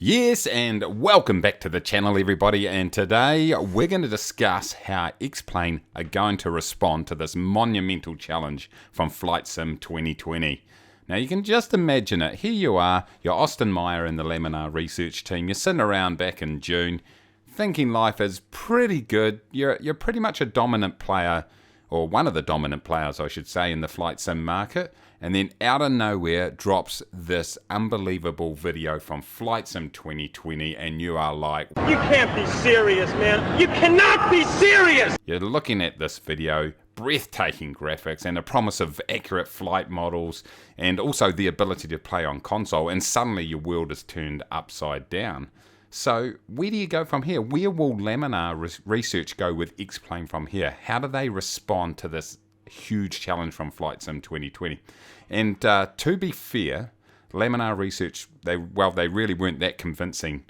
Yes, and welcome back to the channel, everybody. And today we're going to discuss how X-Plane are going to respond to this monumental challenge from Flight Sim 2020. Now you can just imagine it. Here you are, you're Austin Meyer and the Laminar research team. You're sitting around back in June, thinking life is pretty good. You're pretty much a dominant player, or one of the dominant players, I should say, in the flight sim market. And then out of nowhere drops this unbelievable video from Flight Sim 2020, and you are like, you can't be serious, man. You cannot be serious! You're looking at this video, breathtaking graphics and a promise of accurate flight models, and also the ability to play on console, and suddenly your world is turned upside down. So where do you go from here? Where will Laminar research go with X-Plane from here? How do they respond to this huge challenge from Flight Sim 2020? And to be fair, Laminar research, they really weren't that convincing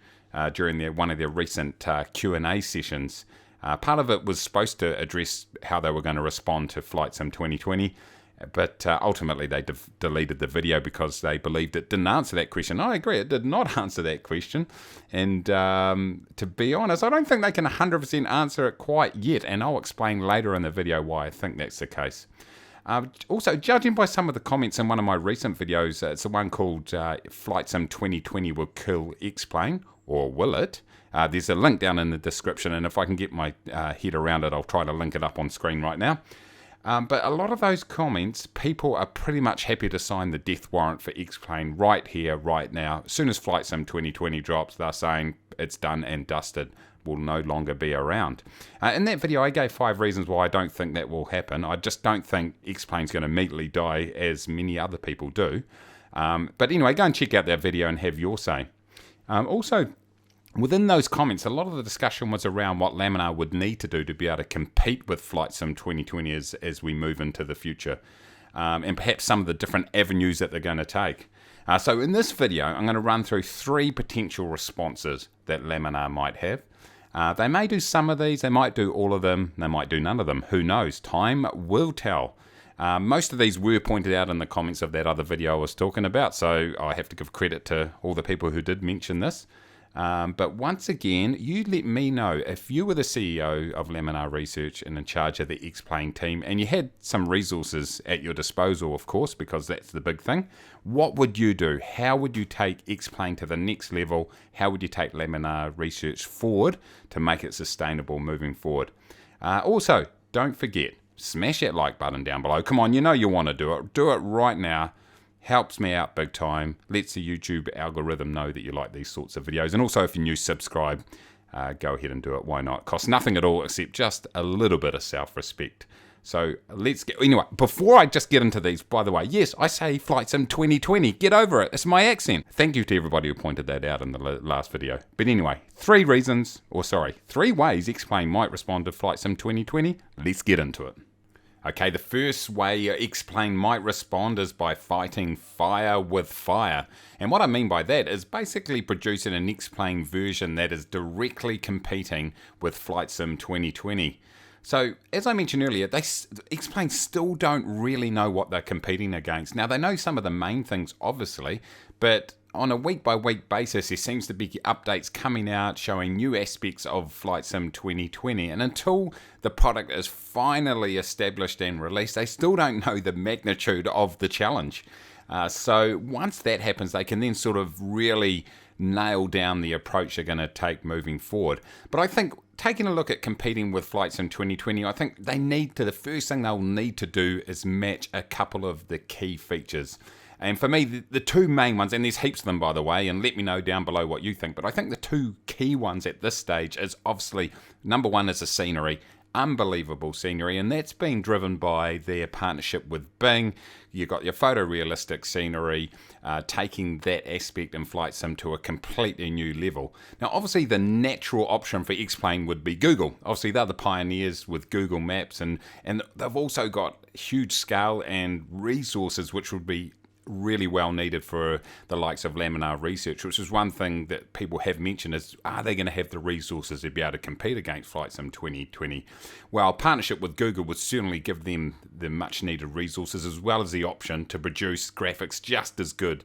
during one of their recent Q&A sessions. Part of it was supposed to address how they were going to respond to Flight Sim 2020, but ultimately they deleted the video because they believed it didn't answer that question. I agree, it did not answer that question. And to be honest, I don't think they can 100% answer it quite yet, and I'll explain later in the video why I think that's the case. Also, judging by some of the comments in one of my recent videos, it's the one called Flight Sim 2020 will kill X-Plane, or will it? There's a link down in the description, and if I can get my head around it, I'll try to link it up on screen right now. But a lot of those comments, people are pretty much happy to sign the death warrant for X-Plane right here, right now. As soon as Flight Sim 2020 drops, they're saying it's done and dusted, will no longer be around. In that video, I gave 5 reasons why I don't think that will happen. I just don't think X-Plane's going to immediately die as many other people do. But anyway, go and check out that video and have your say. Also, within those comments, a lot of the discussion was around what Laminar would need to do to be able to compete with Flight Sim 2020 as we move into the future, and perhaps some of the different avenues that they're going to take. So in this video, I'm going to run through 3 potential responses that Laminar might have. They may do some of these, they might do all of them, they might do none of them. Who knows? Time will tell. Most of these were pointed out in the comments of that other video I was talking about, so I have to give credit to all the people who did mention this. But once again, you let me know if you were the CEO of Laminar Research and in charge of the X-Plane team, and you had some resources at your disposal, of course, because that's the big thing. What would you do? How would you take X-Plane to the next level? How would you take Laminar Research forward to make it sustainable moving forward? Also, don't forget, smash that like button down below. Come on, you know you want to do it. Do it right now. Helps me out big time, lets the YouTube algorithm know that you like these sorts of videos. And also if you're new, subscribe, go ahead and do it, why not? Costs nothing at all except just a little bit of self-respect. So let's get, anyway, before I just get into these, by the way, yes, I say Flight Sim 2020, get over it, it's my accent. Thank you to everybody who pointed that out in the last video. But anyway, 3 ways X-Plane might respond to Flight Sim 2020, let's get into it. Okay, the first way X-Plane might respond is by fighting fire with fire. And what I mean by that is basically producing an X-Plane version that is directly competing with Flight Sim 2020. So, as I mentioned earlier, X-Plane still don't really know what they're competing against. Now, they know some of the main things, obviously, but on a week-by-week basis, there seems to be updates coming out showing new aspects of Flight Sim 2020. And until the product is finally established and released, they still don't know the magnitude of the challenge. So once that happens, they can then sort of really nail down the approach they're going to take moving forward. But I think taking a look at competing with Flight Sim 2020, I think the first thing they'll need to do is match a couple of the key features. And for me, the 2 main ones, and there's heaps of them by the way, and let me know down below what you think, but I think the 2 key ones at this stage is obviously, number 1 is the scenery, unbelievable scenery, and that's been driven by their partnership with Bing. You've got your photorealistic scenery, taking that aspect in Flight Sim to a completely new level. Now obviously the natural option for X-Plane would be Google. Obviously they're the pioneers with Google Maps, and they've also got huge scale and resources which would be really well needed for the likes of Laminar Research, which is one thing that people have mentioned is, are they going to have the resources to be able to compete against Flight Sim 2020? Well, a partnership with Google would certainly give them the much needed resources as well as the option to produce graphics just as good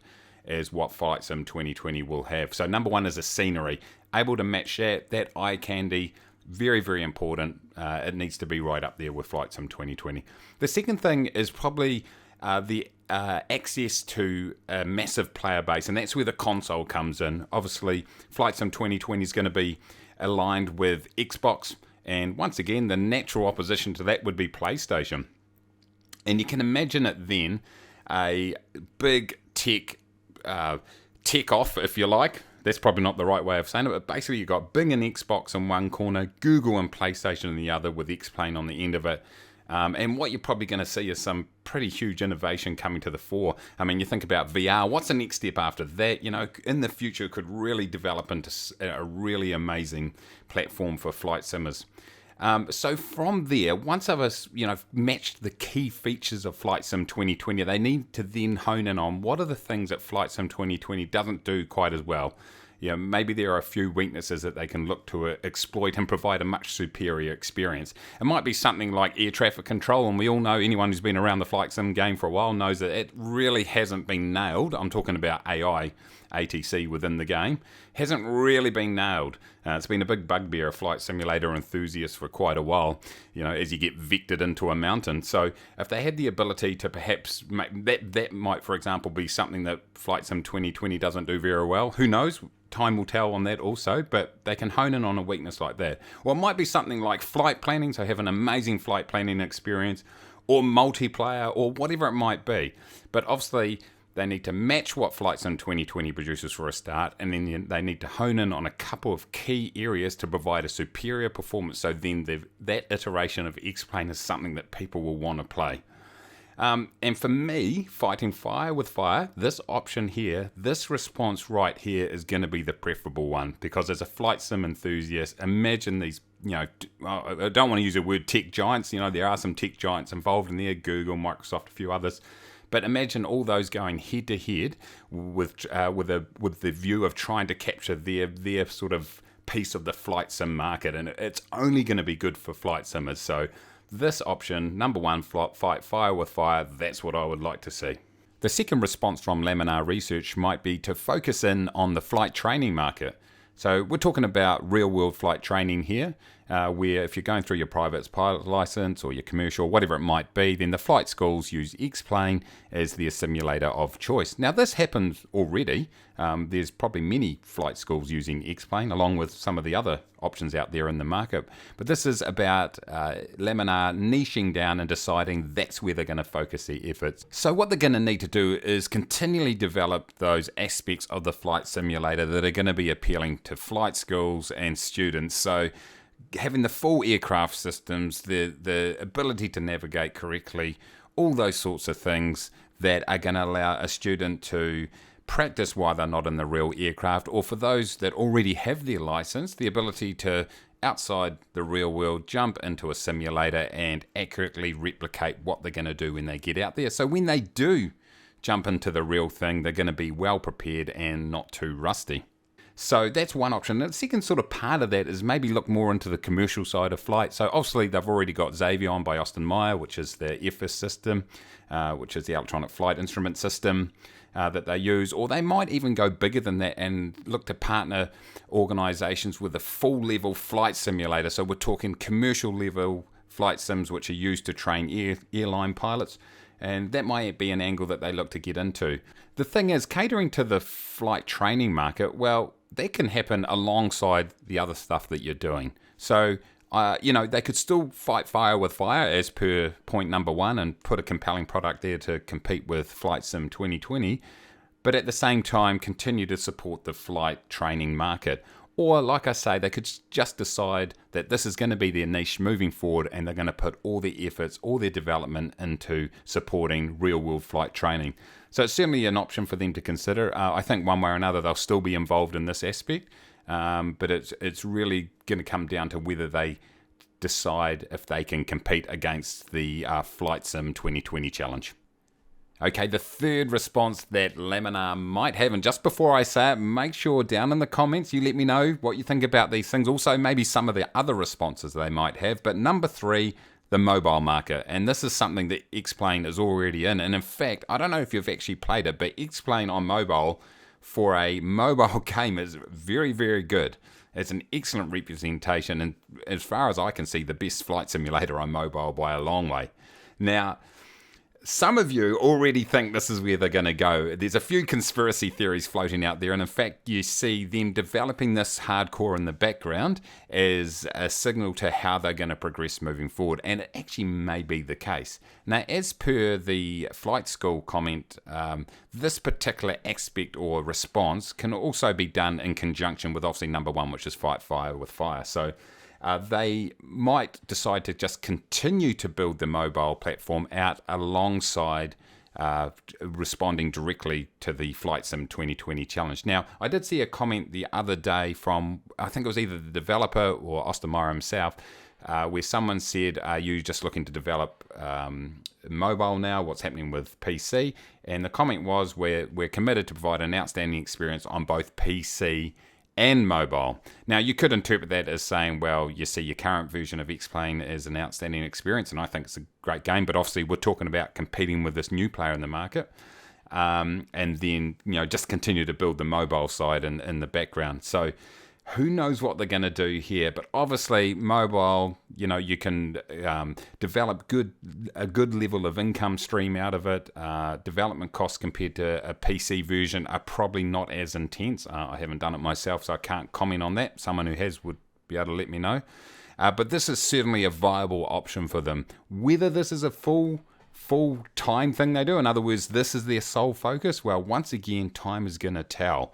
as what Flight Sim 2020 will have. So number one is a scenery. Able to match that eye candy, very, very important. It needs to be right up there with Flight Sim 2020. The second thing is probably the access to a massive player base, and that's where the console comes in. Obviously, Flight Sim 2020 is going to be aligned with Xbox, and once again, the natural opposition to that would be PlayStation. And you can imagine it then, a big tech off, if you like. That's probably not the right way of saying it, but basically you've got Bing and Xbox in one corner, Google and PlayStation in the other, with X-Plane on the end of it. And what you're probably going to see is some pretty huge innovation coming to the fore. I mean, you think about VR, what's the next step after that? You know, in the future, it could really develop into a really amazing platform for flight simmers. So from there, once I've matched the key features of Flight Sim 2020, they need to then hone in on what are the things that Flight Sim 2020 doesn't do quite as well. You know, maybe there are a few weaknesses that they can look to exploit and provide a much superior experience. It might be something like air traffic control, and we all know, anyone who's been around the Flight Sim game for a while knows that it really hasn't been nailed. I'm talking about AI, ATC within the game, hasn't really been nailed. It's been a big bugbear of flight simulator enthusiasts for quite a while, you know, as you get vectored into a mountain. So if they had the ability to perhaps make that might, for example, be something that Flight Sim 2020 doesn't do very well. Who knows? Time will tell on that also, but they can hone in on a weakness like that. Or it might be something like flight planning, so have an amazing flight planning experience, or multiplayer, or whatever it might be. But obviously, they need to match what Flight Sim 2020 produces for a start, and then they need to hone in on a couple of key areas to provide a superior performance, so then that iteration of X-Plane is something that people will want to play. And for me, fighting fire with fire, this option here, this response right here is going to be the preferable one, because as a flight sim enthusiast, imagine these, you know, I don't want to use the word tech giants, you know, there are some tech giants involved in there, Google, Microsoft, a few others, but imagine all those going head to head with the view of trying to capture their sort of piece of the flight sim market, and it's only going to be good for flight simmers. So this option, number one, fight fire with fire, that's what I would like to see. The second response from Laminar Research might be to focus in on the flight training market. So we're talking about real-world flight training here, where if you're going through your private pilot license or your commercial, whatever it might be, then the flight schools use X-Plane as their simulator of choice. Now this happens already. There's probably many flight schools using X-Plane, along with some of the other options out there in the market. But this is about Laminar niching down and deciding that's where they're going to focus their efforts. So what they're going to need to do is continually develop those aspects of the flight simulator that are going to be appealing to flight schools and students. So having the full aircraft systems, the ability to navigate correctly, all those sorts of things that are going to allow a student to practice while they're not in the real aircraft, or for those that already have their license, the ability to, outside the real world, jump into a simulator and accurately replicate what they're going to do when they get out there. So when they do jump into the real thing, they're going to be well prepared and not too rusty. So that's one option. And the second sort of part of that is maybe look more into the commercial side of flight. So obviously they've already got Xavion by Austin Meyer, which is the FS system, which is the electronic flight instrument system that they use. Or they might even go bigger than that and look to partner organizations with a full level flight simulator. So we're talking commercial level flight sims which are used to train airline pilots. And that might be an angle that they look to get into. The thing is, catering to the flight training market, well, that can happen alongside the other stuff that you're doing. So, they could still fight fire with fire as per point number one and put a compelling product there to compete with Flight Sim 2020, but at the same time continue to support the flight training market. Or, like I say, they could just decide that this is going to be their niche moving forward, and they're going to put all their efforts, all their development into supporting real-world flight training. So it's certainly an option for them to consider. I think one way or another they'll still be involved in this aspect, but it's really going to come down to whether they decide if they can compete against the Flight Sim 2020 challenge. Okay, the third response that Laminar might have, and just before I say it, make sure down in the comments you let me know what you think about these things. Also, maybe some of the other responses they might have. But number three, the mobile market. And this is something that X-Plane is already in. And in fact, I don't know if you've actually played it, but X-Plane on mobile for a mobile game is very, very good. It's an excellent representation, and as far as I can see, the best flight simulator on mobile by a long way. Now, some of you already think this is where they're going to go. There's a few conspiracy theories floating out there, and in fact, you see them developing this hardcore in the background as a signal to how they're going to progress moving forward, and it actually may be the case. Now, as per the flight school comment, this particular aspect or response can also be done in conjunction with obviously number one, which is fight fire with fire. So they might decide to just continue to build the mobile platform out alongside responding directly to the Flight Sim 2020 challenge. Now, I did see a comment the other day from, I think it was either the developer or Ostermeyer himself, where someone said, are you just looking to develop mobile now? What's happening with PC? And the comment was, we're committed to provide an outstanding experience on both PC and mobile. Now, you could interpret that as saying, well, you see your current version of X-Plane as an outstanding experience, and I think it's a great game, but obviously we're talking about competing with this new player in the market, and then, just continue to build the mobile side in the background. So who knows what they're going to do here, but obviously mobile, you can develop a good level of income stream out of it. Development costs compared to a PC version are probably not as intense. I haven't done it myself, so I can't comment on that. Someone who has would be able to let me know. But this is certainly a viable option for them. Whether this is a full-time thing they do, in other words, this is their sole focus, well, once again, time is going to tell.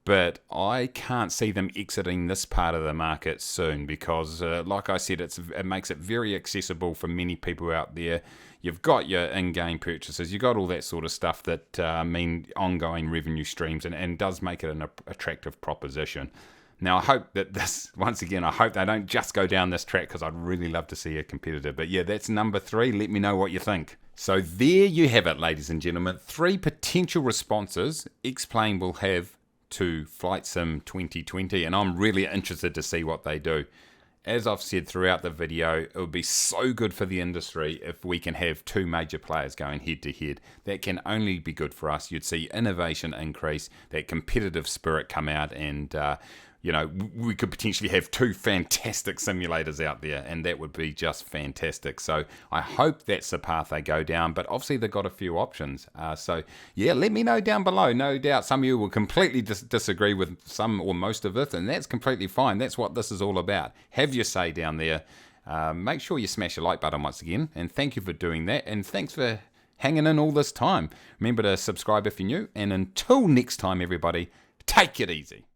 But I can't see them exiting this part of the market soon because, like I said, it makes it very accessible for many people out there. You've got your in-game purchases, you've got all that sort of stuff that mean ongoing revenue streams and does make it an attractive proposition. Now, I hope that this, once again, I hope they don't just go down this track because I'd really love to see a competitor. But yeah, that's number 3. Let me know what you think. So there you have it, ladies and gentlemen. 3 potential responses X-Plane will have to Flight Sim 2020, and I'm really interested to see what they do. As I've said throughout the video, it would be so good for the industry if we can have 2 major players going head to head. That can only be good for us. You'd see innovation increase, that competitive spirit come out, and we could potentially have 2 fantastic simulators out there, and that would be just fantastic. So I hope that's the path they go down, but obviously they've got a few options. So yeah, let me know down below. No doubt some of you will completely disagree with some or most of it, and that's completely fine. That's what this is all about. Have your say down there. Make sure you smash the like button once again, and thank you for doing that, and thanks for hanging in all this time. Remember to subscribe if you're new, and until next time, everybody, take it easy.